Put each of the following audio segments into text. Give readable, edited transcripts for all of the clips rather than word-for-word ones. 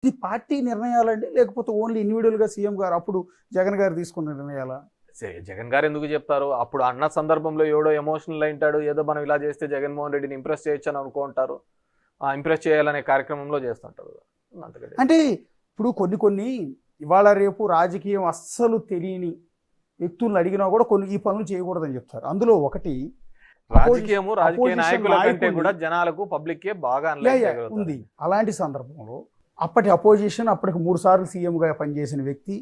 ఇది పార్టీ నిర్ణయాలండి లేకపోతే ఓన్లీ ఇండివిజువల్గా సీఎం గారు అప్పుడు జగన్ గారు తీసుకున్న నిర్ణయాలా? జగన్ గారు ఎందుకు చెప్తారు? అప్పుడు అన్న సందర్భంలో ఎవడో ఎమోషనల్ అయింటాడు, ఏదో మనం ఇలా చేస్తే జగన్మోహన్ రెడ్డిని ఇంప్రెస్ చేయొచ్చు అని అనుకుంటారు, ఇంప్రెస్ చేయాలనే కార్యక్రమంలో చేస్తుంటారు. అంటే ఇప్పుడు కొన్ని ఇవాళ రేపు రాజకీయం అస్సలు తెలియని వ్యక్తులను అడిగినా కూడా కొన్ని ఈ పనులు చేయకూడదని చెప్తారు. అందులో ఒకటి రాజకీయ నాయకుల కంటే కూడా జనాలకు పబ్లిక్కే బాగా ఉంది. అలాంటి సందర్భంలో అప్పటి అపోజిషన్ అప్పటికి 3 సార్లు సీఎంగా పనిచేసిన వ్యక్తి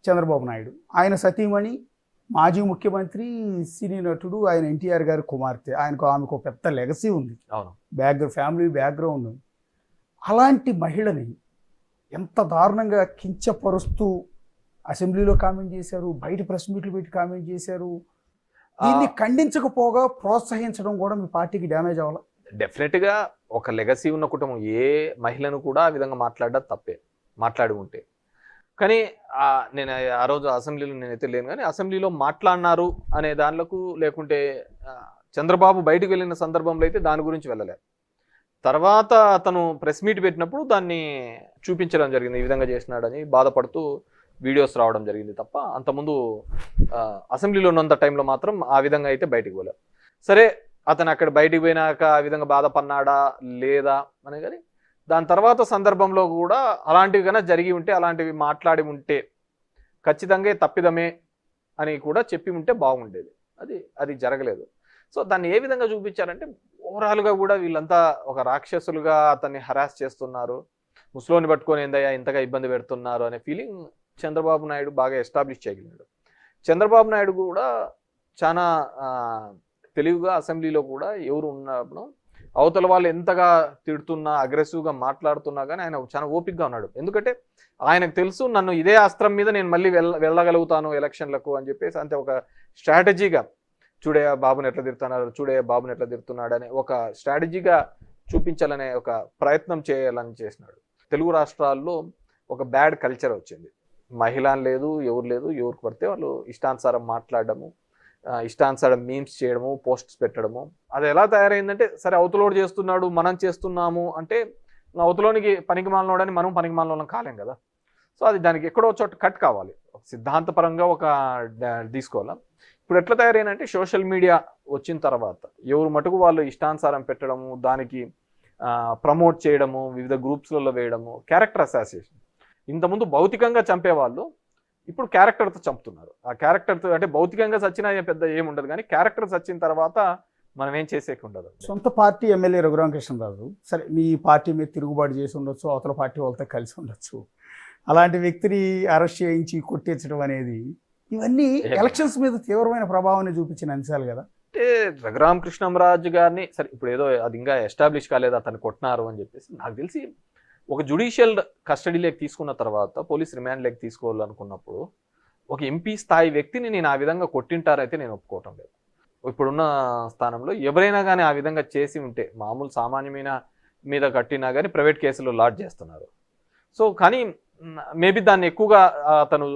చంద్రబాబు నాయుడు, ఆయన సతీమణి మాజీ ముఖ్యమంత్రి సినీ నటుడు ఆయన ఎన్టీఆర్ గారి కుమార్తె, ఆమెకు ఒక పెద్ద లెగసీ ఉంది, ఫ్యామిలీ బ్యాక్గ్రౌండ్ ఉంది. అలాంటి మహిళని ఎంత దారుణంగా కించపరుస్తూ అసెంబ్లీలో కామెంట్ చేశారు, బయట ప్రెస్ మీట్లు పెట్టి కామెంట్ చేశారు. దీన్ని ఖండించకపోగా ప్రోత్సహించడం కూడా మీ పార్టీకి డ్యామేజ్ అవ్వాలి. డెఫినెట్గా ఒక లెగసీ ఉన్న కుటుంబం ఏ మహిళను కూడా ఆ విధంగా మాట్లాడడం తప్పే, మాట్లాడి ఉంటే. కానీ నేను ఆ రోజు అసెంబ్లీలో నేనైతే లేను, కానీ అసెంబ్లీలో మాట్లాడినారు అనే దానిలకు లేకుంటే చంద్రబాబు బయటకు వెళ్ళిన సందర్భంలో అయితే దాని గురించి వెళ్ళలేదు. తర్వాత అతను ప్రెస్ మీట్ పెట్టినప్పుడు దాన్ని చూపించడం జరిగింది, ఈ విధంగా చేసినాడని బాధపడుతూ వీడియోస్ రావడం జరిగింది తప్ప అంతకుముందు అసెంబ్లీలో ఉన్నంత టైంలో మాత్రం ఆ విధంగా అయితే బయటికి పోలేదు. సరే, అతను అక్కడ బయటికి పోయినాక ఆ విధంగా బాధపడినాడా లేదా అని, కానీ దాని తర్వాత సందర్భంలో కూడా అలాంటివి కన్నా జరిగి ఉంటే, అలాంటివి మాట్లాడి ఉంటే ఖచ్చితంగా తప్పిదమే అని కూడా చెప్పి ఉంటే బాగుండేది. అది జరగలేదు. సో దాన్ని ఏ విధంగా చూపించారంటే, ఓవరాల్గా కూడా వీళ్ళంతా ఒక రాక్షసులుగా అతన్ని హరాస్ చేస్తున్నారు, ముస్లోని పట్టుకొని ఏందయ్యా ఇంతగా ఇబ్బంది పెడుతున్నారు అనే ఫీలింగ్ చంద్రబాబు నాయుడు బాగా ఎస్టాబ్లిష్ చేయగలిగాడు. చంద్రబాబు నాయుడు కూడా చాలా తెలివిగా అసెంబ్లీలో కూడా ఎవరు ఉన్నప్పుడు అవతల వాళ్ళు ఎంతగా తిడుతున్నా అగ్రెసివ్గా మాట్లాడుతున్నా కానీ ఆయన చాలా ఓపిక్గా ఉన్నాడు. ఎందుకంటే ఆయనకు తెలుసు నన్ను ఇదే అస్త్రం మీద నేను మళ్ళీ వెళ్ళగలుగుతాను ఎలక్షన్లకు అని చెప్పేసి, అంతే ఒక స్ట్రాటజీగా చూడే బాబుని ఎట్లా తిడుతున్నాడు అనే ఒక స్ట్రాటజీగా చూపించాలనే ఒక ప్రయత్నం చేయాలని చేసినాడు. తెలుగు రాష్ట్రాల్లో ఒక బ్యాడ్ కల్చర్ వచ్చింది, మహిళ లేదు, ఎవరికి పడితే వాళ్ళు ఇష్టానుసారం మాట్లాడడము, ఇష్టానుసారం మీమ్స్ చేయడము, పోస్ట్స్ పెట్టడము. అది ఎలా తయారైందంటే, సరే అవతలోడు చేస్తున్నాడు మనం చేస్తున్నాము అంటే అవతలోనికి పనికి మాలినోడని మనం పనికి మాలినోళ్ళం కాలేం కదా. సో అది దానికి ఎక్కడో చోట కట్ కావాలి, సిద్ధాంతపరంగా ఒక తీసుకోవాలి. ఇప్పుడు ఎట్లా తయారైందంటే, సోషల్ మీడియా వచ్చిన తర్వాత ఎవరు మటుకు వాళ్ళు ఇష్టానుసారం పెట్టడము, దానికి ప్రమోట్ చేయడము, వివిధ గ్రూప్స్లలో వేయడము, క్యారెక్టర్ అసాసినేషన్. ఇంతకుముందు భౌతికంగా చంపేవాళ్ళు ఇప్పుడు క్యారెక్టర్తో చంపుతున్నారు. ఆ క్యారెక్టర్తో అంటే భౌతికంగా చచ్చినా పెద్ద ఏముండదు, కానీ క్యారెక్టర్ చచ్చిన తర్వాత మనం ఏం చేసేకి ఉండదు. సొంత పార్టీ ఎమ్మెల్యే రఘురామకృష్ణరాజు, సరే మీ పార్టీ మీద తిరుగుబాటు చేసి ఉండొచ్చు, అవతల పార్టీ వాళ్ళతో కలిసి ఉండొచ్చు, అలాంటి వ్యక్తిని అరెస్ట్ చేయించి కొట్టించడం అనేది ఇవన్నీ ఎలక్షన్స్ మీద తీవ్రమైన ప్రభావాన్ని చూపించిన అంశాలు కదా. అంటే రఘురామకృష్ణరాజు గారిని సరే ఇప్పుడు ఏదో అది ఇంకా ఎస్టాబ్లిష్ కాలేదు అతను కొట్టినారు అని చెప్పేసి, నాకు తెలిసి ఒక జ్యుడిషియల్ కస్టడీలోకి తీసుకున్న తర్వాత పోలీస్ రిమాండ్లోకి తీసుకోవాలనుకున్నప్పుడు ఒక ఎంపీ స్థాయి వ్యక్తిని నేను ఆ విధంగా కొట్టింటారైతే నేను ఒప్పుకోవటం లేదు. ఇప్పుడున్న స్థానంలో ఎవరైనా కానీ ఆ విధంగా చేసి ఉంటే, మామూలు సామాన్యమైన మీద కట్టినా కానీ ప్రైవేట్ కేసులో లాడ్జ్ చేస్తున్నారు. సో కానీ మేబీ దాన్ని ఎక్కువగా అతను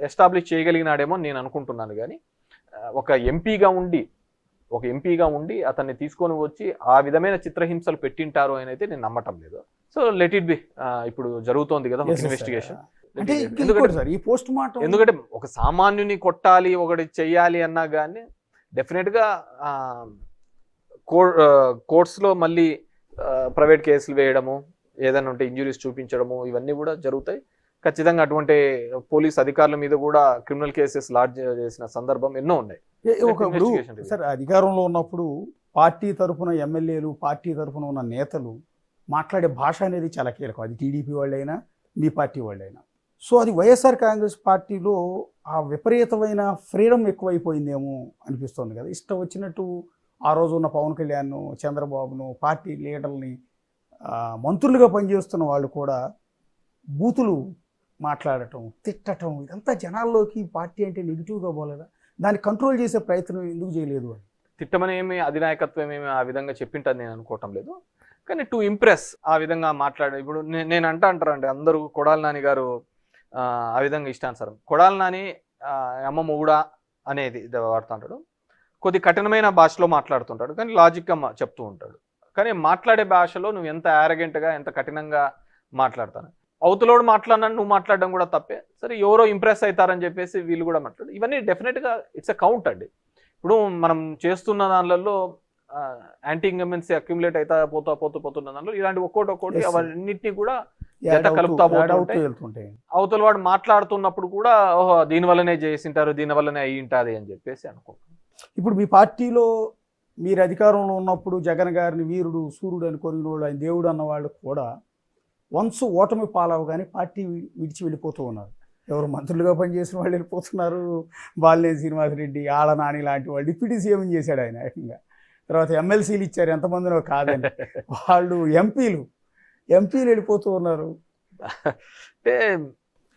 ఎస్టాబ్లిష్ చేయగలిగినాడేమో నేను అనుకుంటున్నాను. కానీ ఒక ఎంపీగా ఉండి అతన్ని తీసుకొని వచ్చి ఆ విధమైన చిత్రహింసలు పెట్టింటారు అని అయితే నేను నమ్మటం లేదు. సో లెట్ ఇట్ బి, ఇప్పుడు జరుగుతోంది కదా ఇన్వెస్టిగేషన్. ఎందుకంటే ఒక సామాన్యుని కొట్టాలి, ఒకటి చెయ్యాలి అన్నా కానీ డెఫినెట్గా కోర్ట్స్లో మళ్ళీ ప్రైవేట్ కేసులు వేయడము, ఏదైనా ఉంటే ఇంజురీస్ చూపించడము, ఇవన్నీ కూడా జరుగుతాయి ఖచ్చితంగా. అటువంటి పోలీస్ అధికారుల మీద కూడా క్రిమినల్ కేసెస్ లాడ్జ్ చేసిన సందర్భం ఎన్నో ఉన్నాయి. సరే, అధికారంలో ఉన్నప్పుడు పార్టీ తరఫున ఎమ్మెల్యేలు, పార్టీ తరఫున ఉన్న నేతలు మాట్లాడే భాష అనేది చాలా కీలకం, అది టీడీపీ వాళ్ళైనా మీ పార్టీ వాళ్ళైనా. సో అది వైఎస్ఆర్ కాంగ్రెస్ పార్టీలో ఆ విపరీతమైన ఫ్రీడమ్ ఎక్కువైపోయిందేమో అనిపిస్తుంది కదా. ఇష్టం వచ్చినట్టు ఆ రోజు ఉన్న పవన్ కళ్యాణ్, చంద్రబాబును, పార్టీ లీడర్ని, మంత్రులుగా పనిచేస్తున్న వాళ్ళు కూడా బూతులు మాట్లాడటం, తిట్టడం, ఇదంతా జనాల్లోకి పార్టీ అంటే నెగిటివ్గా పోలేదా? దాన్ని కంట్రోల్ చేసే ప్రయత్నం ఎందుకు చేయలేదు అని? తిట్టమని ఏమి అధినాయకత్వం ఏమి ఆ విధంగా చెప్పింటుంది నేను అనుకోవటం లేదు. కానీ టు ఇంప్రెస్ ఆ విధంగా మాట్లాడే, ఇప్పుడు నేను అంటారండి అందరూ కొడాలి నాని గారు ఆ విధంగా ఇష్టానుసారం, కొడాలి నాని అమ్మ మొగుడా అనేది వాడుతుంటాడు, కొద్ది కఠినమైన భాషలో మాట్లాడుతుంటాడు, కానీ లాజిక్గా చెప్తూ ఉంటాడు. కానీ మాట్లాడే భాషలో నువ్వు ఎంత యారగెంట్గా ఎంత కఠినంగా మాట్లాడతాను. అవతలోడు మాట్లాడినా నువ్వు మాట్లాడడం కూడా తప్పే. సరే ఎవరో ఇంప్రెస్ అవుతారని చెప్పేసి వీళ్ళు కూడా మాట్లాడు. ఇవన్నీ డెఫినెట్గా ఇట్స్ ఎ కౌంట్ అండి. ఇప్పుడు మనం చేస్తున్న దానిలలో యాంటీ ఇంకమెన్సీ అక్యుములేట్ అవుతా పోతున్న దానిలో ఇలాంటి ఒక్కోటి అవన్నిటిని కూడా జత కలుపుతా పోతుంటాయి. అవతల వాడు మాట్లాడుతున్నప్పుడు కూడా ఓహో దీనివల్లనే చేసింటారు, దీనివల్లనే అయ్యి ఉంటుంది అని చెప్పేసి అనుకుంటాం. ఇప్పుడు మీ పార్టీలో మీరు అధికారంలో ఉన్నప్పుడు జగన్ గారిని వీరుడు సూర్యుడు అని కొరిగిన వాళ్ళు, ఆయన దేవుడు అన్న వాళ్ళు కూడా వన్స్ ఓటమి పాలవగానే పార్టీ విడిచి వెళ్ళిపోతూ ఉన్నారు. ఎవరు మంత్రులుగా పనిచేసిన వాళ్ళు వెళ్ళిపోతున్నారు. బాలినేని శ్రీనివాసరెడ్డి, ఆళ్ళ నాని లాంటి వాళ్ళు డిప్యూటీ సీఎం చేశాడు ఆయన ఏకంగా. తర్వాత ఎమ్మెల్సీలు ఇచ్చారు, ఎంతమందినో కాదని. వాళ్ళు ఎంపీలు వెళ్ళిపోతూ ఉన్నారు. అంటే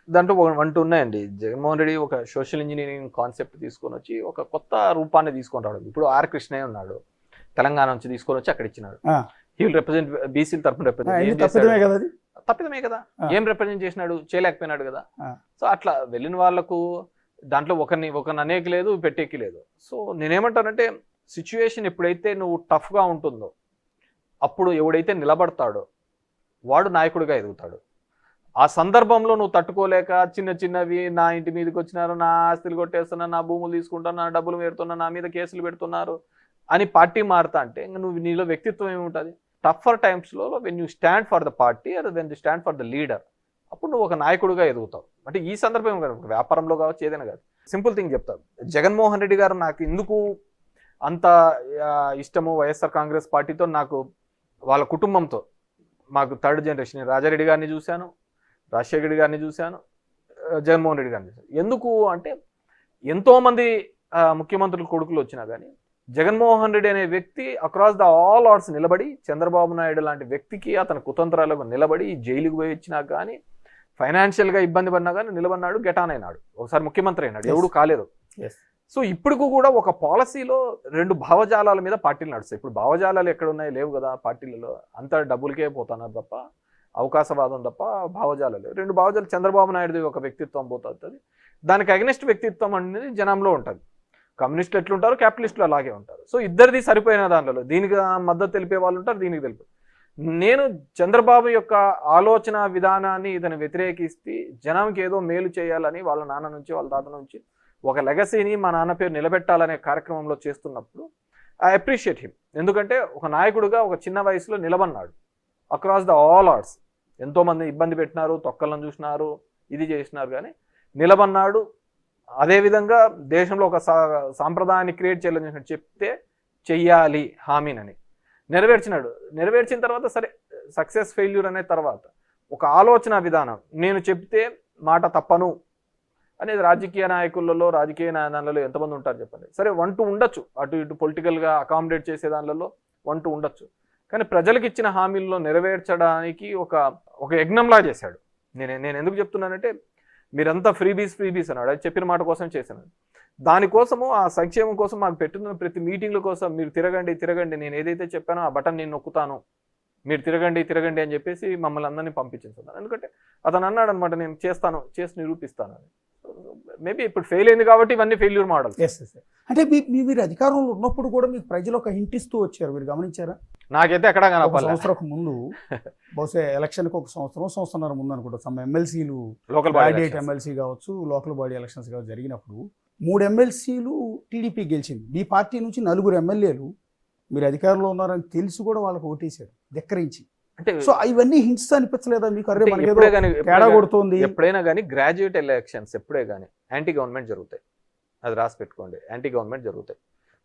దాంట్లో వంటూ ఉన్నాయండి. జగన్మోహన్ రెడ్డి ఒక సోషల్ ఇంజనీరింగ్ కాన్సెప్ట్ తీసుకొని వచ్చి ఒక కొత్త రూపాన్ని తీసుకొని రావడం. ఇప్పుడు ఆర్ కృష్ణయ్య ఉన్నాడు, తెలంగాణ నుంచి తీసుకొని వచ్చి అక్కడ ఇచ్చినాడు. హీ విల్ రిప్రజెంట్ బీసీల తరఫున రిప్రజెంట్. తప్పిదమే కదా, ఏం రిప్రజెంట్ చేసినాడు, చేయలేకపోయినాడు కదా. సో అట్లా వెళ్ళిన వాళ్ళకు దాంట్లో ఒకరిని అనేక లేదు, పెట్టేకి లేదు. సో నేనేమంటానంటే సిచ్యువేషన్ ఎప్పుడైతే నువ్వు టఫ్గా ఉంటుందో అప్పుడు ఎవడైతే నిలబడతాడో వాడు నాయకుడిగా ఎదుగుతాడు. ఆ సందర్భంలో నువ్వు తట్టుకోలేక చిన్నవి నా ఇంటి మీదకి వచ్చినారు, నా ఆస్తులు కొట్టేస్తున్నా, నా భూములు తీసుకుంటున్నా, నా డబ్బులు పెడుతున్నా, నా మీద కేసులు పెడుతున్నారు అని పార్టీ మారుతా అంటే ఇంకా నువ్వు నీలో వ్యక్తిత్వం ఏముంటుంది? టఫర్ టైమ్స్లో when you stand for the party or when you stand for the leader, అప్పుడు నువ్వు ఒక నాయకుడిగా ఎదుగుతావు. అంటే ఈ సందర్భం కాదు, వ్యాపారంలో కావచ్చు, ఏదైనా కాదు. సింపుల్ థింగ్ చెప్తాను. జగన్మోహన్ రెడ్డి గారు నాకు ఎందుకు అంత ఇష్టము, వైఎస్ఆర్ కాంగ్రెస్ పార్టీతో, నాకు వాళ్ళ కుటుంబంతో, మాకు థర్డ్ జనరేషన్ రాజారెడ్డి గారిని చూశాను, రాజశేఖర రెడ్డి గారిని చూశాను, జగన్మోహన్ రెడ్డి గారిని చూశాను. ఎందుకు అంటే ఎంతోమంది ముఖ్యమంత్రుల కొడుకులు వచ్చినా కానీ జగన్మోహన్ రెడ్డి అనే వ్యక్తి అక్రాస్ ద ఆల్ ఆర్డ్స్ నిలబడి, చంద్రబాబు నాయుడు లాంటి వ్యక్తికి అతని కుతంత్రాలకు నిలబడి, జైలుకు పోయి వచ్చినా కానీ, ఫైనాన్షియల్గా ఇబ్బంది పడినా కానీ నిలబడినాడు, గెటాన్ అయినాడు, ఒకసారి ముఖ్యమంత్రి అయినాడు, ఎవడు కాలేదు. సో ఇప్పటికు కూడా ఒక పాలసీలో రెండు భావజాలాల మీద పార్టీలు నడుస్తాయి. ఇప్పుడు భావజాలాలు ఎక్కడ ఉన్నాయి? లేవు కదా పార్టీలలో. అంతా డబ్బులకే పోతున్నారు తప్ప, అవకాశవాదం తప్ప భావజాలాలు. రెండు భావజాలు, చంద్రబాబు నాయుడుది ఒక వ్యక్తిత్వం పోతుంది, దానికి అగెనిస్ట్ వ్యక్తిత్వం అనేది జనంలో ఉంటుంది. కమ్యూనిస్టులు ఎట్లుంటారు, క్యాపిటలిస్టులు అలాగే ఉంటారు. సో ఇద్దరిది సరిపోయిన దాంట్లో దీనికి మద్దతు తెలిపే వాళ్ళు ఉంటారు, దీనికి తెలిపే. నేను చంద్రబాబు యొక్క ఆలోచన విధానాన్ని ఇతను వ్యతిరేకిస్తే జనానికి ఏదో మేలు చేయాలని వాళ్ళ నాన్న నుంచి, వాళ్ళ తాత నుంచి ఒక లెగసీని మా నాన్న పేరు నిలబెట్టాలనే కార్యక్రమంలో చేస్తున్నప్పుడు ఐ అప్రిషియేట్ హిమ్. ఎందుకంటే ఒక నాయకుడిగా ఒక చిన్న వయసులో నిలబడినాడు అక్రాస్ ద ఆల్ ఆర్ట్స్. ఎంతోమంది ఇబ్బంది పెట్టినారు, తొక్కలను చూసినారు, ఇది చేసినారు, కానీ నిలబడినాడు. అదేవిధంగా దేశంలో ఒక సాంప్రదాయాన్ని క్రియేట్ చేయాలని చెప్తే చెయ్యాలి హామీనని నెరవేర్చినాడు. నెరవేర్చిన తర్వాత సరే సక్సెస్ ఫెయిల్యూర్ అనే తర్వాత ఒక ఆలోచన విధానం, నేను చెప్తే మాట తప్పను అనేది రాజకీయ నాయకులలో, రాజకీయ దానిలో ఎంతమంది ఉంటారు చెప్పండి. సరే 1-2 ఉండొచ్చు, అటు ఇటు పొలిటికల్గా అకామిడేట్ చేసే దానిలో 1-2 ఉండొచ్చు, కానీ ప్రజలకు ఇచ్చిన హామీల్లో నెరవేర్చడానికి ఒక యజ్ఞంలా చేశాడు. నేను ఎందుకు చెప్తున్నానంటే మీరంతా ఫ్రీబీస్ అన్నాడు, అది చెప్పిన మాట కోసం చేశాను. దానికోసము ఆ సంక్షేమం కోసం మాకు పెట్టున్న ప్రతి మీటింగ్ల కోసం మీరు తిరగండి, నేను ఏదైతే చెప్పానో ఆ బటన్ నేను నొక్కుతాను, మీరు తిరగండి అని చెప్పేసి మమ్మల్ని అందరినీ పంపించేస్తున్నాను. ఎందుకంటే అతను అన్నాడు అనమాట, నేను చేసి నిరూపిస్తాను అని. మేబీ ఇప్పుడు ఫెయిల్ అయింది కాబట్టి ఇవన్నీ ఫెయిల్యూర్ మోడల్స్. అంటే మీరు అధికారంలో ఉన్నప్పుడు కూడా మీకు ప్రజలు ఒక హింట్ ఇస్తూ వచ్చారు, మీరు గమనించారా? నాకైతే ఎక్కడ సంవత్సరం ముందు, బహుశా ఎలక్షన్కి ఒక సంవత్సరంన్నర ముందు అనుకుంటా, సమ్ ఎమ్మెల్సీలు, లోకల్ బాడీ ఎమ్మెల్సీ కావచ్చు, లోకల్ బాడీ ఎలక్షన్స్ కావచ్చు జరిగినప్పుడు 3 ఎమ్మెల్సీలు టీడీపీ గెలిచింది. మీ పార్టీ నుంచి 4 ఎమ్మెల్యేలు మీరు అధికారంలో ఉన్నారని తెలిసి కూడా వాళ్ళకి ఓటేశారు ధిక్కరించి. అంటే సో ఇవన్నీ హింట్స్ అనిపించలేదా మీకు? అరే తేడా కొడుతోంది. ఎప్పుడైనా కానీ గ్రాడ్యుయేట్ ఎలక్షన్స్ ఎప్పుడే కానీ యాంటీ గవర్నమెంట్ జరుగుతాయి, అది రాసి పెట్టుకోండి. యాంటీ గవర్నమెంట్ జరుగుతాయి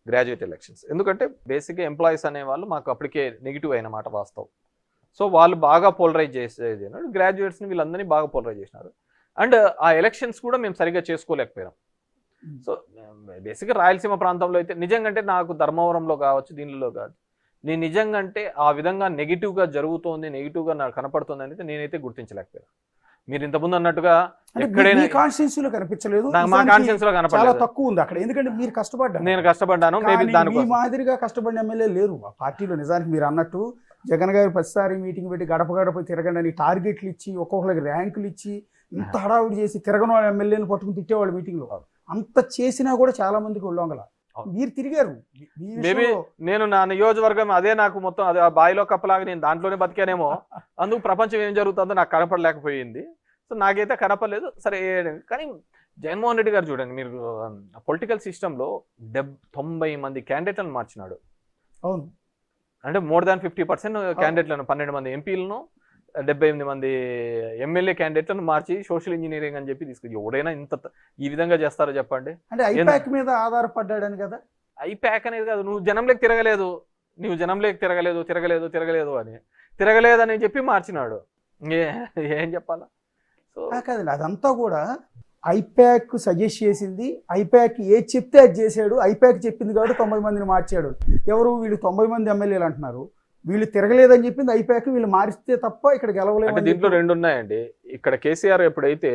గ్రాడ్యుయేట్ ఎలక్షన్స్. ఎందుకంటే బేసిక్గా ఎంప్లాయీస్ అనే వాళ్ళు మాకు అప్పటికే నెగిటివ్ అయిన మాట వాస్తవం. సో వాళ్ళు బాగా పోలరైజ్ చేసేది, గ్రాడ్యుయేట్స్ని వీళ్ళందరినీ బాగా పోలరైజ్ చేసినారు. అండ్ ఆ ఎలక్షన్స్ కూడా మేము సరిగ్గా చేసుకోలేకపోయాం. సో బేసిక్గా రాయలసీమ ప్రాంతంలో అయితే నిజంగా అంటే నాకు ధర్మవరంలో కావచ్చు, దీనిలో కాదు, నేను నిజంగా అంటే ఆ విధంగా నెగిటివ్గా జరుగుతోంది, నెగిటివ్గా నాకు కనపడుతుంది అనేది నేనైతే గుర్తించలేకపోయాను. మీరు ఇంతకుముందు అన్నట్టుగా ఎక్కడైనా కాన్స్టిట్యూన్సీలో కనిపించలేదు, మా కాన్స్టిట్యూన్సీలో కనపడలేదు, చాలా తక్కువ ఉంది అక్కడ. ఎందుకంటే మీరు కష్టపడ్డారు, నేను కష్టపడ్డాను. మీ మాదిరిగా కష్టపడిన ఎమ్మెల్యే లేరు ఆ పార్టీలో. నిజానికి మీరు అన్నట్టు జగన్ గారు ప్రతిసారి మీటింగ్ పెట్టి గడప తిరగండి అని టార్గెట్లు ఇచ్చి, ఒక్కొక్కరికి ర్యాంకులు ఇచ్చి, ఇంత హడావుడి చేసి తిరగని ఎమ్మెల్యేని పట్టుకుని తిట్టేవాళ్ళు మీటింగ్లో. అంత చేసినా కూడా చాలా మందికి ఉల్లంఘన. మీరు తిరిగారు ఈ మేబీ విషయంలో. నేను నా నియోజకవర్గం అదే నాకు మొత్తం అదే ఆ బాయిలో కప్పలాగా నేను దాంట్లోనే బతికానేమో, అందుకు ప్రపంచం ఏం జరుగుతుందో నాకు కనపడలేకపోయింది. సో నాకైతే కనపడలేదు. సరే కానీ జగన్మోహన్ రెడ్డి గారు చూడండి, మీరు పొలిటికల్ సిస్టంలో 90 మంది క్యాండిడేట్లను మార్చినాడు. అవును, అంటే మోర్ దాన్ 50% క్యాండిడేట్లను, 12 మంది ఎంపీలను, 78 మంది ఎమ్మెల్యే క్యాండిడేట్లను మార్చి సోషల్ ఇంజనీరింగ్ అని చెప్పి తీసుకు. ఎవడైనా ఇంత ఈ విధంగా చేస్తారో చెప్పండి. అంటే ఐపాక్ మీద ఆధారపడ్డాడని కదా. ఐపాక్ అనేది కాదు, నువ్వు జనంలోకి తిరగలేదు, నువ్వు జనంలోకి తిరగలేదు అని తిరగలేదని చెప్పి మార్చినాడు. ఏం చెప్పాలా? సో కాదండి, అదంతా కూడా ఐపాక్ సజెస్ట్ చేసింది, ఐపాక్ ఏది చెప్తే అది చేశాడు, ఐపాక్ చెప్పింది కాబట్టి 90 మందిని మార్చాడు. ఎవరు వీళ్ళు 90 మంది ఎమ్మెల్యేలు అంటున్నారు, వీళ్ళు తిరగలేదని చెప్పింది ఐపాక్, వీళ్ళు మారిస్తే తప్ప ఇక్కడ గెలవలేదు. అంటే దీంట్లో రెండు ఉన్నాయండి. ఇక్కడ కేసీఆర్ ఎప్పుడైతే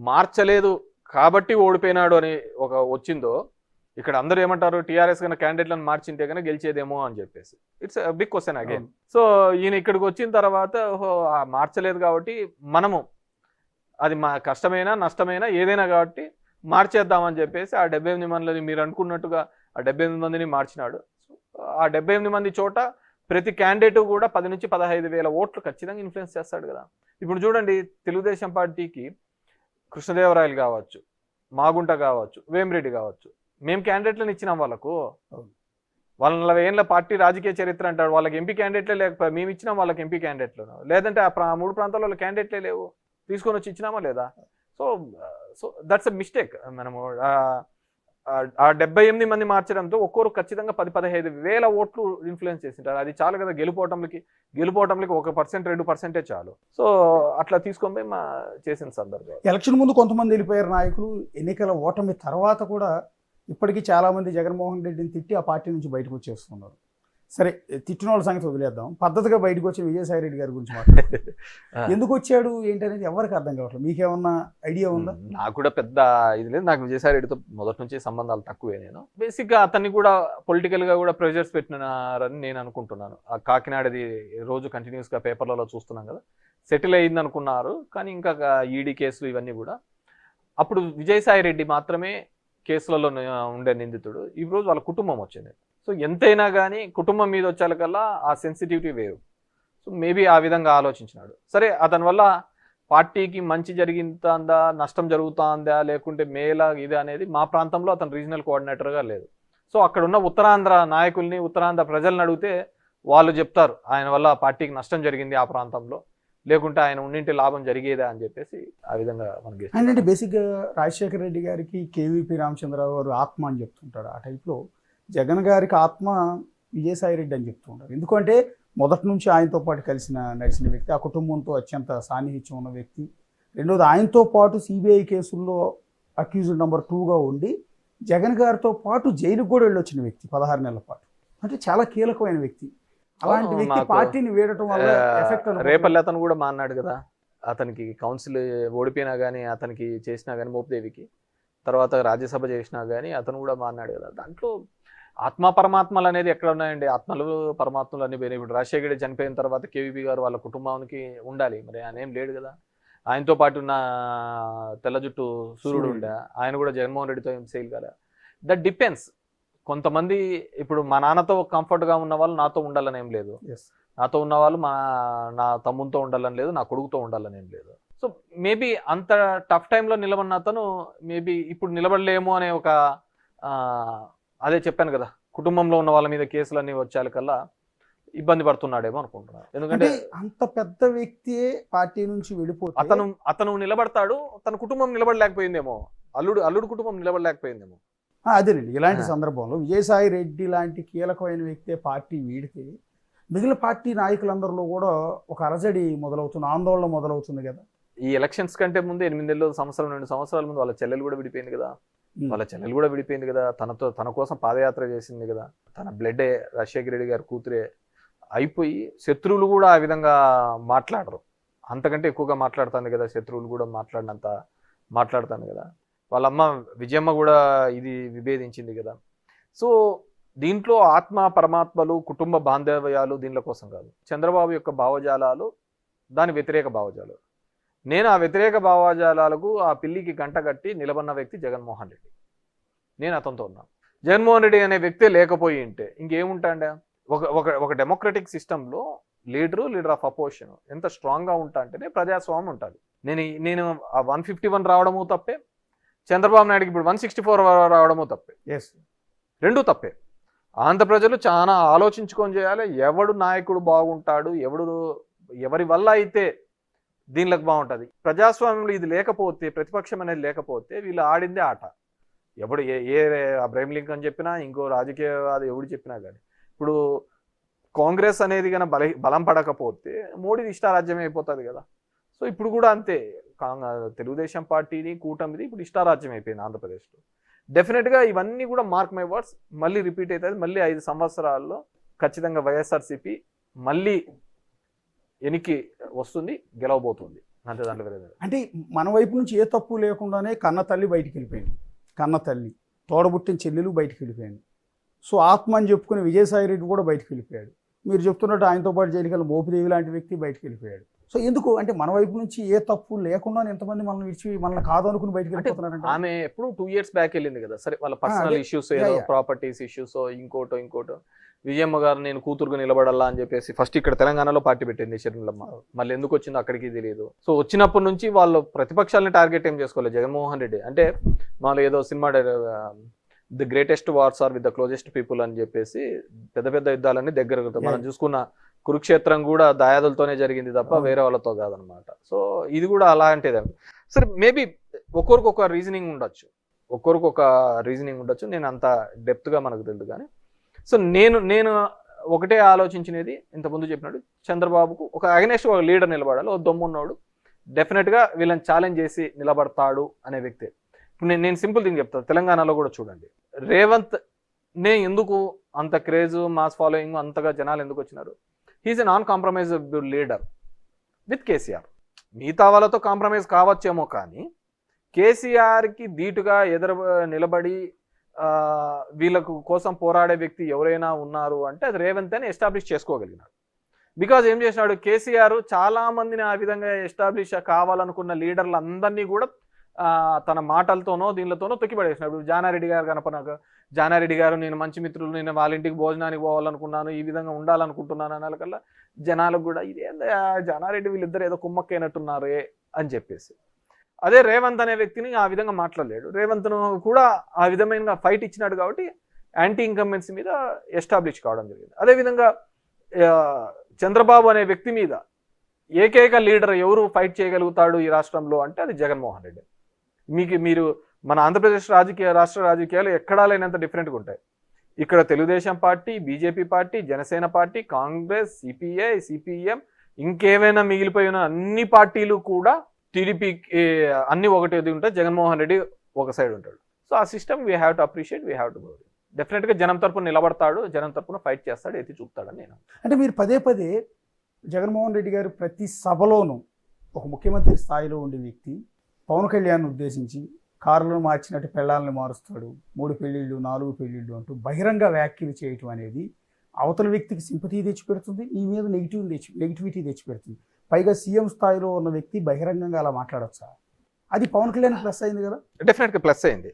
మార్చలేదు కాబట్టి ఓడిపోయినాడు అని ఒక వచ్చిందో, ఇక్కడ అందరూ ఏమంటారు, టీఆర్ఎస్ కన్నా క్యాండిడేట్లను మార్చింటే కన్నా గెలిచేదేమో అని చెప్పేసి. It's big question again. So ఈయన ఇక్కడికి వచ్చిన తర్వాత మార్చలేదు కాబట్టి మనము అది మా కష్టమైనా నష్టమైనా ఏదైనా కాబట్టి మార్చేద్దామని చెప్పేసి ఆ 78 మందిని మీరు అనుకున్నట్టుగా ఆ 78 మందిని మార్చినాడు. ఆ 78 మంది చోట ప్రతి క్యాండిడేట్ కూడా 10 నుంచి 15,000 ఓట్లు ఖచ్చితంగా ఇన్ఫ్లుయెన్స్ చేస్తాడు కదా. ఇప్పుడు చూడండి, తెలుగుదేశం పార్టీకి కృష్ణదేవరాయలు కావచ్చు, మాగుంట కావచ్చు, వేమిరెడ్డి కావచ్చు, మేము క్యాండిడేట్లను ఇచ్చినాం వాళ్ళకు. వాళ్ళ 40 ఏళ్ళ పార్టీ రాజకీయ చరిత్ర అంటాడు, వాళ్ళకి ఎంపీ క్యాండిడేట్లే లేకపోతే మేము ఇచ్చినాం వాళ్ళకి ఎంపీ క్యాండిడేట్లు, లేదంటే ఆ 3 ప్రాంతాల్లో వాళ్ళ క్యాండిడేట్లే లేవు, తీసుకొని వచ్చి ఇచ్చినామా లేదా? So so that's a mistake. మనము ఆ 78 మంది మార్చడంతో ఒక్కొరు ఖచ్చితంగా 10-15,000 ఓట్లు ఇన్ఫ్లుయెన్స్ చేసింటారు. అది చాలు కదా గెలుపోవటంకి 1% 2% చాలు. సో అట్లా తీసుకొని పోయి చేసిన సందర్భం. ఎలక్షన్ ముందు కొంతమంది వెళ్ళిపోయారు నాయకులు, ఎన్నికల ఓటమి తర్వాత కూడా ఇప్పటికీ చాలా మంది జగన్మోహన్ రెడ్డిని తిట్టి ఆ పార్టీ నుంచి బయటకు వచ్చేస్తున్నారు. సరే, తిట్టిన వాళ్ళ సంగతి వదిలేద్దాం. పద్ధతిగా బయటకు వచ్చే విజయసాయి రెడ్డి గారి గురించి మాట్లాడుతున్నాం. ఎందుకు వచ్చాడు ఏంటనేది ఎవరికి అర్థం కావట్లేదు. మీకేమన్నా ఐడియా ఉందా? నాకు కూడా పెద్ద ఇది లేదు. నాకు విజయసాయి రెడ్డితో మొదటి నుంచి సంబంధాలు తక్కువే. నేను బేసిక్గా అతన్ని కూడా పొలిటికల్ గా కూడా ప్రెషర్స్ పెట్టినారని నేను అనుకుంటున్నాను. ఆ కాకినాడది రోజు కంటిన్యూస్ గా పేపర్లలో చూస్తున్నాం కదా, సెటిల్ అయ్యింది అనుకున్నారు. కానీ ఇంకా ఈడీ కేసులు ఇవన్నీ కూడా, అప్పుడు విజయసాయి రెడ్డి మాత్రమే కేసులలో ఉండే నిందితుడు. ఈ రోజు వాళ్ళ కుటుంబం వచ్చింది. సో ఎంతైనా కానీ కుటుంబం మీద వచ్చేకల్లా ఆ సెన్సిటివిటీ వేరు. సో మేబీ ఆ విధంగా ఆలోచించినాడు. సరే, అతని వల్ల పార్టీకి మంచి జరిగిందా నష్టం జరుగుతుందా లేకుంటే మేలా ఇది అనేది మా ప్రాంతంలో అతను రీజనల్ కోఆర్డినేటర్గా లేదు. సో అక్కడ ఉన్న ఉత్తరాంధ్ర నాయకుల్ని, ఉత్తరాంధ్ర ప్రజలను అడిగితే వాళ్ళు చెప్తారు ఆయన వల్ల పార్టీకి నష్టం జరిగింది ఆ ప్రాంతంలో, లేకుంటే ఆయన ఉండింటి లాభం జరిగేదా అని చెప్పేసి ఆ విధంగా మనకి. అంటే బేసిక్గా రాజశేఖర రెడ్డి గారికి కేవీపీ రామచంద్రరావు గారు ఆత్మ అని చెప్తుంటాడు. ఆ టైప్లో జగన్ గారికి ఆత్మ విజయసాయి రెడ్డి అని చెప్తూ ఉంటారు. ఎందుకంటే మొదటి నుంచి ఆయనతో పాటు నడిచిన వ్యక్తి, ఆ కుటుంబంతో అత్యంత సాన్నిహిత్యం ఉన్న వ్యక్తి. రెండోది, ఆయనతో పాటు సిబిఐ కేసుల్లో అక్యూజ్డ్ నెంబర్ 2గా ఉండి జగన్ గారితో పాటు జైలుకు కూడా వెళ్ళొచ్చిన వ్యక్తి 16 నెలల పాటు. అంటే చాలా కీలకమైన వ్యక్తి. అలాంటి వ్యక్తి పార్టీని వీడటం వల్ల ఎఫెక్ట్. రేపల్లి అతను కూడా మాన్నాడు కదా, అతనికి కౌన్సిల్ ఓడిపోయినా కానీ, అతనికి చేసినా కానీ, మోపిదేవికి తర్వాత రాజ్యసభ చేసినా కానీ అతను కూడా మాన్నాడు కదా. దాంట్లో ఆత్మ పరమాత్మలు అనేది ఎక్కడ ఉన్నాయండి? ఆత్మలు పరమాత్మలు అన్ని పోయినాయి. ఇప్పుడు రాజశేఖర్ చనిపోయిన తర్వాత కేవీపీ గారు వాళ్ళ కుటుంబానికి ఉండాలి, మరి ఆయన ఏం లేడు కదా. ఆయనతో పాటు ఉన్న తెల్ల జుట్టు సూర్యుడు ఉండే, ఆయన కూడా జగన్మోహన్ రెడ్డితో ఏం సేల్ కదా. That depends. కొంతమంది ఇప్పుడు మా నాన్నతో కంఫర్ట్గా ఉన్న వాళ్ళు నాతో ఉండాలని ఏం లేదు, నాతో ఉన్న వాళ్ళు నా తమ్ముతో ఉండాలని లేదు, నా కొడుకుతో ఉండాలని ఏం లేదు. సో మేబీ అంత టఫ్ టైంలో నిలబడిన అతను మేబీ ఇప్పుడు నిలబడలేము అనే ఒక అదే చెప్పాను కదా, కుటుంబంలో ఉన్న వాళ్ళ మీద కేసులన్నీ వచ్చేకల్లా ఇబ్బంది పడుతున్నాడేమో అనుకుంటున్నాను. ఎందుకంటే అంత పెద్ద వ్యక్తి పార్టీ నుంచి వెళ్ళిపోతే అతను నిలబడతాడు, తన కుటుంబం నిలబడలేకపోయిందేమో, అల్లుడు కుటుంబం నిలబడలేకపోయిందేమో. అదేనండి, ఇలాంటి సందర్భంలో విజయసాయి రెడ్డి లాంటి కీలకమైన వ్యక్తే పార్టీ వీడితే మిగిలిన పార్టీ నాయకులందరిలో కూడా ఒక అలజడి మొదలవుతుంది, ఆందోళన మొదలవుతుంది కదా. ఈ ఎలక్షన్స్ కంటే ముందు 8 ఏళ్ళు 2 సంవత్సరాల ముందు వాళ్ళ చెల్లెలు కూడా విడిపోయింది కదా, తన కోసం పాదయాత్ర చేసింది కదా, తన బ్లడ్ రాజశేఖర రెడ్డి గారి కూతురే అయిపోయి శత్రువులు కూడా ఆ విధంగా మాట్లాడరు, అంతకంటే ఎక్కువగా మాట్లాడుతుంది కదా, శత్రువులు కూడా మాట్లాడినంత మాట్లాడుతాను కదా. వాళ్ళమ్మ విజయమ్మ కూడా ఇది విభేదించింది కదా. సో దీంట్లో ఆత్మ పరమాత్మలు, కుటుంబ బాంధవ్యాలు దీనిల కోసం కాదు. చంద్రబాబు యొక్క భావజాలాలు దాని వ్యతిరేక భావజాలు. నేను ఆ వ్యతిరేక భావజాలాలకు ఆ పిల్లికి గంట కట్టి నిలబడిన వ్యక్తి జగన్మోహన్ రెడ్డి. నేను అతనితో ఉన్నాను. జగన్మోహన్ రెడ్డి అనే వ్యక్తే లేకపోయి ఉంటే ఇంకేముంటాండే? ఒక ఒక ఒక డెమోక్రటిక్ సిస్టంలో లీడర్ ఆఫ్ అపోజిషన్ ఎంత స్ట్రాంగ్గా ఉంటా అంటేనే ప్రజాస్వామ్యం ఉంటుంది. నేను 151 రావడము తప్పే, చంద్రబాబు నాయుడుకి ఇప్పుడు 164 రావడము తప్పే. రెండూ తప్పే. ఆంధ్ర ప్రజలు చాలా ఆలోచించుకొని చేయాలి. ఎవడు నాయకుడు బాగుంటాడు, ఎవరి వల్ల అయితే దీనిలోకి బాగుంటుంది. ప్రజాస్వామ్యంలో ఇది లేకపోతే, ప్రతిపక్షం అనేది లేకపోతే వీళ్ళు ఆడిందే ఆట. ఎవడు ఏ అబ్రహీం లింకన్ చెప్పినా, ఇంకో రాజకీయవాది ఎవడు చెప్పినా కానీ ఇప్పుడు కాంగ్రెస్ అనేది కానీ బలం పడకపోతే మోడీది ఇష్టారాజ్యం అయిపోతుంది కదా. సో ఇప్పుడు కూడా అంతే, తెలుగుదేశం పార్టీని కూటమిది ఇప్పుడు ఇష్టారాజ్యం అయిపోయింది ఆంధ్రప్రదేశ్లో. డెఫినెట్గా ఇవన్నీ కూడా మార్క్ మై వర్డ్స్ మళ్ళీ రిపీట్ అవుతుంది. మళ్ళీ 5 సంవత్సరాల్లో ఖచ్చితంగా వైఎస్ఆర్సీపీ మళ్ళీ ఎనికి వస్తుంది, గెలవబోతుంది. అంతే, దాంట్లో వేరే. అంటే మన వైపు నుంచి ఏ తప్పు లేకుండానే కన్న తల్లి బయటికి వెళ్ళిపోయింది, కన్న తల్లి తోడబుట్టిన చెల్లెలు బయటికి వెళ్ళిపోయింది. సో ఆత్మ అని చెప్పుకుని విజయసాయి రెడ్డి కూడా బయటికి వెళ్ళిపోయాడు. మీరు చెప్తున్నట్టు ఆయనతో పాటు జైలుకెళ్ళి మోపిదేవి లాంటి వ్యక్తి బయటికి వెళ్ళిపోయాడు. సో ఎందుకు అంటే మన వైపు నుంచి ఏ తప్పు లేకుండా ఎంతమంది మనల్ని విడిచి మనల్ని కాదు అనుకుని బయటికి వెళ్ళిపోతున్నారంటే, ఆమె ఎప్పుడు 2 years బ్యాక్ వెళ్ళింది కదా. సరే, వాళ్ళ పర్సనల్ ఇష్యూస్, ఏదో ప్రాపర్టీస్ ఇష్యూస్, ఇంకోటో విజయమ్మ గారు నేను కూతురుగా నిలబడాలా అని చెప్పేసి ఫస్ట్ ఇక్కడ తెలంగాణలో పార్టీ పెట్టింది షర్మిలమ్మ. మళ్ళీ ఎందుకు వచ్చిందో అక్కడికి తెలియదు. సో వచ్చినప్పటి నుంచి వాళ్ళు ప్రతిపక్షాలని టార్గెట్ ఏం చేసుకోలేదు. జగన్మోహన్ రెడ్డి అంటే వాళ్ళు ఏదో cinema the greatest wars are with the closest people అని చెప్పేసి పెద్ద యుద్ధాలన్నీ దగ్గర మనం చూసుకున్న కురుక్షేత్రం కూడా దాయాదులతోనే జరిగింది తప్ప వేరే వాళ్ళతో కాదనమాట. సో ఇది కూడా అలాంటిదే. సరే, మేబీ ఒక్కొక్క రీజనింగ్ ఉండొచ్చు, నేను అంత డెప్త్గా మనకు తెలియదు కానీ. సో నేను ఒకటే ఆలోచించినది, ఇంతకుముందు చెప్పినట్టు చంద్రబాబుకు ఒక అగెనెస్ట్ ఒక లీడర్ నిలబడాలి. ఒక దమ్మున్నోడు డెఫినెట్గా వీళ్ళని ఛాలెంజ్ చేసి నిలబడతాడు అనే వ్యక్తి. ఇప్పుడు నేను సింపుల్ థింగ్ చెప్తాను. తెలంగాణలో కూడా చూడండి, రేవంత్ ఎందుకు అంత క్రేజ్, మాస్ ఫాలోయింగ్, అంతగా జనాలు ఎందుకు వచ్చినారు? He's a non compromisable leader with KCR. మిగతా వాళ్ళతో కాంప్రమైజ్ కావచ్చేమో కానీ కేసీఆర్కి ధీటుగా నిలబడి వీళ్ళకు కోసం పోరాడే వ్యక్తి ఎవరైనా ఉన్నారు అంటే అది రేవంత్ అని ఎస్టాబ్లిష్ చేసుకోగలిగినాడు. బికాజ్ ఏం చేసినాడు, కేసీఆర్ చాలా మందిని ఆ విధంగా ఎస్టాబ్లిష్ కావాలనుకున్న లీడర్లు అందరినీ కూడా తన మాటలతోనో దీనిలతోనో తొక్కిపడేసినాడు. జానారెడ్డి గారు కనపనాక, జానారెడ్డి గారు నేను మంచి మిత్రులు, నేను వాళ్ళ ఇంటికి భోజనానికి పోవాలనుకున్నాను, ఈ విధంగా ఉండాలనుకుంటున్నాను అనాలకల్లా జనాలకు కూడా ఇదేందా జానారెడ్డి వీళ్ళిద్దరు ఏదో కుమ్మక్కైనట్టున్నారే అని చెప్పేసి. అదే రేవంత్ అనే వ్యక్తిని ఆ విధంగా మాట్లాడలేడు. రేవంత్ను కూడా ఆ విధమైన ఫైట్ ఇచ్చినాడు కాబట్టి యాంటీ ఇన్కంబెన్సీ మీద ఎస్టాబ్లిష్ కావడం జరిగింది. అదేవిధంగా చంద్రబాబు అనే వ్యక్తి మీద ఏకైక లీడర్ ఎవరు ఫైట్ చేయగలుగుతాడు ఈ రాష్ట్రంలో అంటే అది జగన్మోహన్ రెడ్డి. మీరు మన ఆంధ్రప్రదేశ్ రాష్ట్ర రాజకీయాలు ఎక్కడా లేనంత డిఫరెంట్గా ఉంటాయి. ఇక్కడ Telugu Desam party, BJP party, Janasena party, Congress, CPI, CPM, ఇంకేమైనా మిగిలిపోయిన అన్ని పార్టీలు కూడా టీడీపీకి అన్ని ఒకటి ఉంటాయి. జగన్మోహన్ రెడ్డి ఒక సైడ్ ఉంటాడు. సో ఆ system we have to appreciate, we have to go. డెఫినెట్గా జనం తరపున నిలబడతాడు, జనం తరపున ఫైట్ చేస్తాడు, ఎత్తి చూపుతాడని నేను. అంటే మీరు పదే జగన్మోహన్ రెడ్డి గారు ప్రతి సభలోనూ ఒక ముఖ్యమంత్రి స్థాయిలో ఉండే వ్యక్తి పవన్ కళ్యాణ్ ఉద్దేశించి కారులను మార్చినట్టు పెళ్ళాలను మారుస్తాడు, 3 పెళ్ళిళ్ళు 4 పెళ్ళిళ్ళు అంటూ బహిరంగ వ్యాఖ్యలు చేయటం అనేది అవతల వ్యక్తికి సింపతి తెచ్చిపెడుతుంది, నీ మీద నెగిటివిటీ తెచ్చిపెడుతుంది. పైగా సీఎం స్థాయిలో ఉన్న వ్యక్తి బహిరంగంగా అలా మాట్లాడొచ్చా? అది పవన్ కళ్యాణ్ ప్లస్ అయింది కదా. డెఫినెట్గా ప్లస్ అయింది,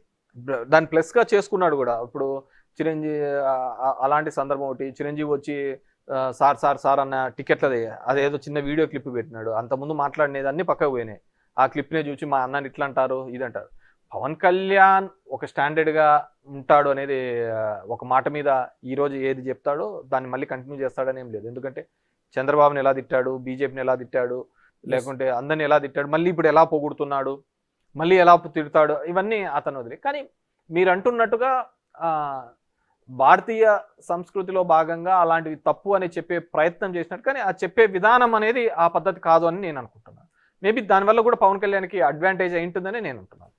దాన్ని ప్లస్గా చేసుకున్నాడు కూడా. ఇప్పుడు చిరంజీవి అలాంటి సందర్భం ఒకటి, చిరంజీవి వచ్చి సార్ అన్న టికెట్లది అదేదో చిన్న వీడియో క్లిప్ పెట్టినాడు. అంతకుముందు మాట్లాడినది అన్ని పక్కకు పోయినాయి. ఆ క్లిప్నే చూసి మా అన్నని ఇట్లా అంటారు ఇదంటారు. పవన్ కళ్యాణ్ ఒక స్టాండర్డ్గా ఉంటాడు అనేది ఒక మాట మీద ఈరోజు ఏది చెప్తాడో దాన్ని మళ్ళీ కంటిన్యూ చేస్తాడని ఏం లేదు. ఎందుకంటే చంద్రబాబుని ఎలా తిట్టాడు, బీజేపీని ఎలా తిట్టాడు, లేకుంటే అందరిని ఎలా తిట్టాడు, మళ్ళీ ఇప్పుడు ఎలా పొగుడుతున్నాడు, మళ్ళీ ఎలా తిడతాడు, ఇవన్నీ అతను వదిలే. కానీ మీరు అంటున్నట్టుగా భారతీయ సంస్కృతిలో భాగంగా అలాంటివి తప్పు అని చెప్పే ప్రయత్నం చేసినట్టు, కానీ ఆ చెప్పే విధానం అనేది ఆ పద్ధతి కాదు అని నేను అనుకుంటున్నాను. మేబీ దానివల్ల కూడా పవన్ కళ్యాణ్కి అడ్వాంటేజ్ అయి ఉంటుందని నేను అంటున్నాను.